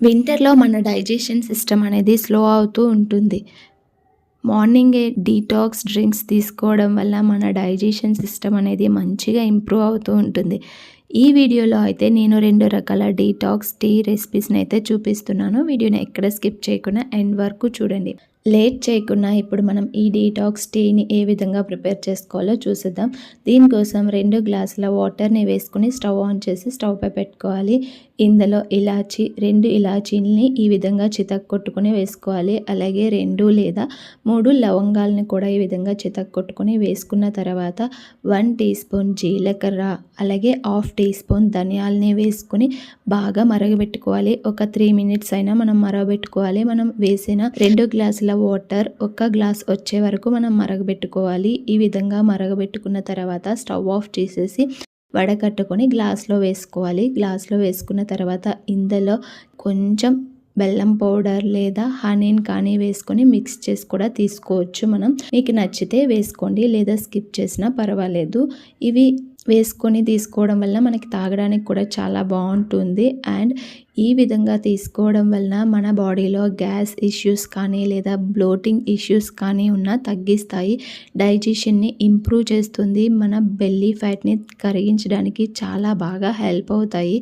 వింటర్‌లో మన digestion system అనేది స్లో అవుతూ ఉంటుంది. మార్నింగే డీటాక్స్ డ్రింక్స్ తీసుకోవడం వల్ల మన డైజెషన్ సిస్టమ్ అనేది మంచిగా ఇంప్రూవ్ అవుతూ ఉంటుంది. ఈ వీడియోలో అయితే నేను 2 రకాల డీటాక్స్ టీ రెసిపీస్‌ని అయితే చూపిస్తున్నాను. వీడియోని ఎక్కడ స్కిప్ చేయకుండా ఎండ్ వరకు చూడండి. లేట్ చేయకుండా ఇప్పుడు మనం ఈ డీటాక్స్ టీని ఏ విధంగా ప్రిపేర్ చేసుకోవాలో చూసేద్దాం. దీనికోసం 2 గ్లాసుల వాటర్‌ని వేసుకొని స్టవ్ ఆన్ చేసి స్టవ్ పై పెట్టుకోవాలి. ఇందులో 2 ఇలాచీలని ఈ విధంగా చితక్కొట్టుకొని వేసుకోవాలి. అలాగే 2 లేదా 3 లవంగాలని కూడా ఈ విధంగా చితక్కొట్టుకొని వేసుకున్న తర్వాత 1 టీ స్పూన్ జీలకర్ర, అలాగే హాఫ్ టీ స్పూన్ ధనియాలని వేసుకొని బాగా మరగబెట్టుకోవాలి. ఒక 3 మినిట్స్ అయినా మనం మరగబెట్టుకోవాలి. మనం వేసిన 2 గ్లాసుల వాటర్ 1 గ్లాస్ వచ్చే వరకు మనం మరగబెట్టుకోవాలి. ఈ విధంగా మరగబెట్టుకున్న తర్వాత స్టవ్ ఆఫ్ చేసేసి వడకట్టుకొని గ్లాస్లో వేసుకోవాలి. గ్లాస్లో వేసుకున్న తర్వాత ఇందులో కొంచెం బెల్లం పౌడర్ లేదా హనీని కానీ వేసుకొని మిక్స్ చేసి కూడా తీసుకోవచ్చు. మనం మీకు నచ్చితే వేసుకోండి, లేదా స్కిప్ చేసినా పర్వాలేదు. ఇవి వేసుకొని తీసుకోవడం వల్ల మనకి తాగడానికి కూడా చాలా బాగుంటుంది. అండ్ ఈ విధంగా తీసుకోవడం వలన మన బాడీలో గ్యాస్ ఇష్యూస్ కానీ లేదా బ్లోటింగ్ ఇష్యూస్ కానీ ఉన్నా తగ్గిస్తాయి. డైజెషన్ని ఇంప్రూవ్ చేస్తుంది. మన బెల్లీ ఫ్యాట్ని కరిగించడానికి చాలా బాగా హెల్ప్ అవుతాయి.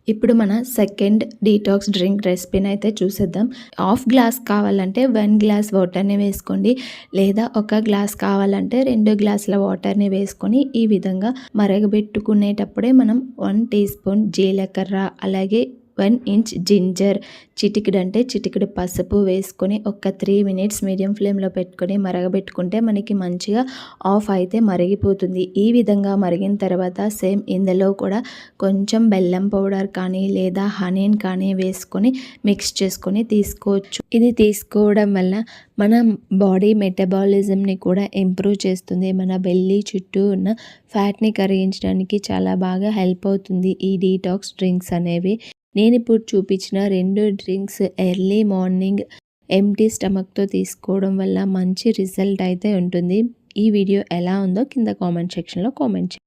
ఇప్పుడు మన సెకండ్ డీటాక్స్ డ్రింక్ రెసిపీని అయితే చూసేద్దాం. హాఫ్ గ్లాస్ కావాలంటే 1 గ్లాస్ వాటర్ని వేసుకోండి, లేదా 1 గ్లాస్ కావాలంటే 2 గ్లాసుల వాటర్ని వేసుకొని ఈ విధంగా మరగబెట్టుకునేటప్పుడే మనం 1 టీ స్పూన్ జీలకర్ర, అలాగే 1 ఇంచ్ జింజర్, చిటికెడు పసుపు వేసుకొని ఒక 3 మినిట్స్ మీడియం ఫ్లేమ్లో పెట్టుకొని మరగబెట్టుకుంటే మనకి మంచిగా ఆఫ్ అయితే మరిగిపోతుంది. ఈ విధంగా మరిగిన తర్వాత సేమ్ ఇందులో కూడా కొంచెం బెల్లం పౌడర్ కానీ లేదా హనీని కానీ వేసుకొని మిక్స్ చేసుకొని తీసుకోవచ్చు. ఇది తీసుకోవడం వల్ల మన బాడీ మెటబాలిజంని కూడా ఇంప్రూవ్ చేస్తుంది. మన బెల్లీ చుట్టూ ఉన్న ఫ్యాట్ని కరిగించడానికి చాలా బాగా హెల్ప్ అవుతుంది ఈ డీటాక్స్ డ్రింక్స్ అనేవి. నేను ఇప్పుడు చూపించిన 2 డ్రింక్స్ ఎర్లీ మార్నింగ్ ఎంప్టీ స్టమక్తో తీసుకోవడం వల్ల మంచి రిజల్ట్ అయితే ఉంటుంది. ఈ వీడియో ఎలా ఉందో కింద కామెంట్ సెక్షన్లో కామెంట్ చేయండి.